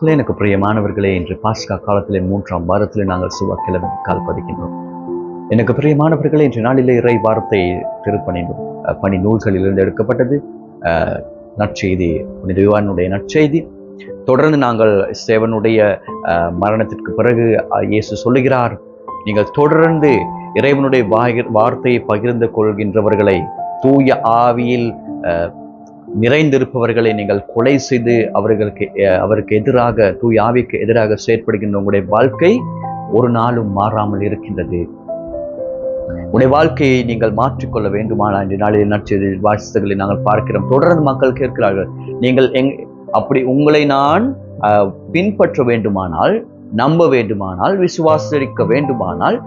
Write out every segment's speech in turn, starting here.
இயேசுக்குள்ளே எனக்கு பிரியமானவர்களே, இன்று பாஸ்கா காலத்திலே 3ஆம் வாரத்திலே நாங்கள் சுவாக்கிழமை கால் பதிக்கின்றோம். எனக்கு பிரியமானவர்களே, இன்று நாளிலே இறை வார்த்தை திருப்பணி பணி நூல்களிலிருந்து எடுக்கப்பட்டது. நற்செய்தி, புனித யோவானுடைய நற்செய்தி. தொடர்ந்து நாங்கள் ஸ்தேவனுடைய மரணத்திற்கு பிறகு இயேசு சொல்லுகிறார், நீங்கள் தொடர்ந்து இறைவனுடைய வார்த்தையை பகிர்ந்து கொள்கின்றவர்களை, தூய ஆவியில் நிறைந்திருப்பவர்களை நீங்கள் கொலை செய்து அவருக்கு எதிராக, தூய ஆவிக்கு எதிராக செயற்படுகின்ற உங்களுடைய வாழ்க்கை ஒரு நாளும் மாறாமல் இருக்கின்றது. உங்களுடைய வாழ்க்கையை நீங்கள் மாற்றிக்கொள்ள வேண்டுமானால் இன்று நாளில் நற்செய்தி வாசித்தங்களை நாங்கள் பார்க்கிறோம். தொடர்ந்து மக்கள் கேட்கிறார்கள், நீங்கள் அப்படி உங்களை நான் பின்பற்ற வேண்டுமானால், நம்ப வேண்டுமானால், விசுவாசிக்க வேண்டுமானால்,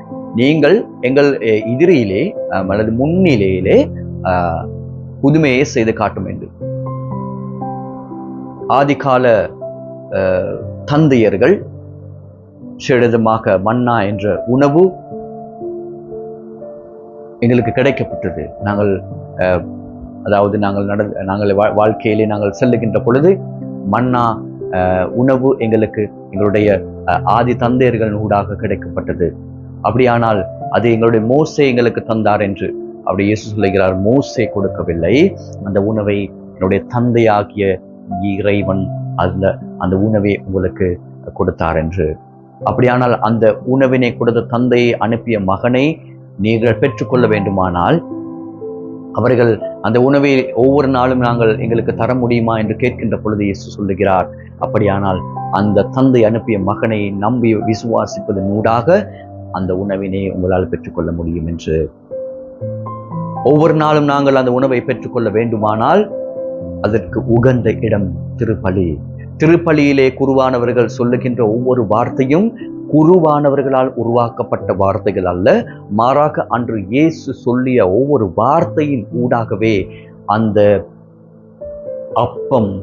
நீங்கள் எங்கள் எதிரியிலே அல்லது முன்னிலையிலே புதுமையை செய்து காட்டும் என்று. ஆதிகால தந்தையர்கள் சிறிதமாக மன்னா என்ற உணவு எங்களுக்கு கிடைக்கப்பட்டது. நாங்கள் வாழ்க்கையிலே நாங்கள் செல்லுகின்ற பொழுது மன்னா உணவு எங்களுக்கு எங்களுடைய ஆதி தந்தையர்கள் ஊடாக கிடைக்கப்பட்டது. அப்படியானால் அது எங்களுடைய மோசே எங்களுக்கு தந்தார் என்று அப்படி இயேசு சொல்லுகிறார். மோசே கொடுக்கவில்லை, அந்த உணவை என்னுடைய தந்தையாகிய இறைவன் அந்த உணவை உங்களுக்கு கொடுத்தார் என்று. அப்படியானால் அந்த உணவினை கொடுத்த தந்தையை அனுப்பிய மகனை நீங்கள் பெற்றுக்கொள்ள வேண்டுமானால், அவர்கள் அந்த உணவை ஒவ்வொரு நாளும் நாங்கள் எங்களுக்கு தர முடியுமா என்று கேட்கின்ற பொழுது இயேசு சொல்லுகிறார், அப்படியானால் அந்த தந்தை அனுப்பிய மகனை நம்பி விசுவாசிப்பதன் ஊடாக அந்த உணவினை உங்களால் பெற்றுக்கொள்ள முடியும் என்று. ஒவ்வொரு நாளும் நாங்கள் அந்த உணவை பெற்றுக்கொள்ள வேண்டுமானால் அதற்கு உகந்த இடம் திருப்பலி. திருப்பலியிலே குருவானவர்கள் சொல்லுகின்ற ஒவ்வொரு வார்த்தையும் குருவானவர்களால் உருவாக்கப்பட்ட வார்த்தைகள் அல்ல, மாறாக அன்று இயேசு சொல்லிய ஒவ்வொரு வார்த்தையின் ஊடாகவே அந்த அப்பம்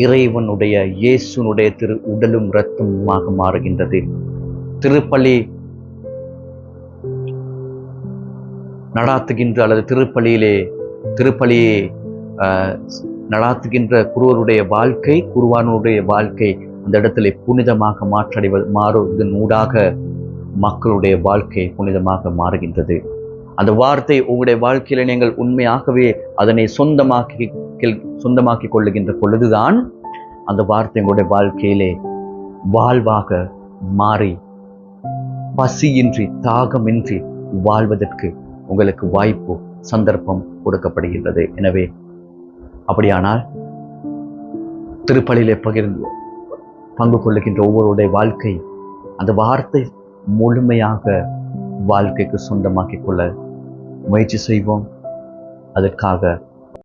இறைவனுடைய இயேசுனுடைய திரு உடலும் இரத்தமுமாக மாறுகின்றது. திருப்பலி நடாத்துகின்ற அல்லது திருப்பலியை நடாத்துகின்ற குருவருடைய வாழ்க்கை, குருவானுடைய வாழ்க்கை அந்த இடத்துல புனிதமாக மாறுவதன் ஊடாக மக்களுடைய வாழ்க்கை புனிதமாக மாறுகின்றது. அந்த வார்த்தை உங்களுடைய வாழ்க்கையில நீங்கள் உண்மையாகவே அதனை சொந்தமாக்கி கொள்ளுகின்ற பொழுதுதான் அந்த வார்த்தை உங்களுடைய வாழ்க்கையிலே வாழ்வாக மாறி பசியின்றி தாகமின்றி வாழ்வதற்கு உங்களுக்கு வாய்ப்பு, சந்தர்ப்பம் கொடுக்கப்படுகின்றது. எனவே அப்படியானால் திருப்பலியிலே பங்கு கொள்ளுகின்ற ஒவ்வொருடைய வாழ்க்கை அந்த வார்த்தை முழுமையாக வாழ்க்கைக்கு சொந்தமாக்கிக் கொள்ள முயற்சி செய்வோம். அதற்காக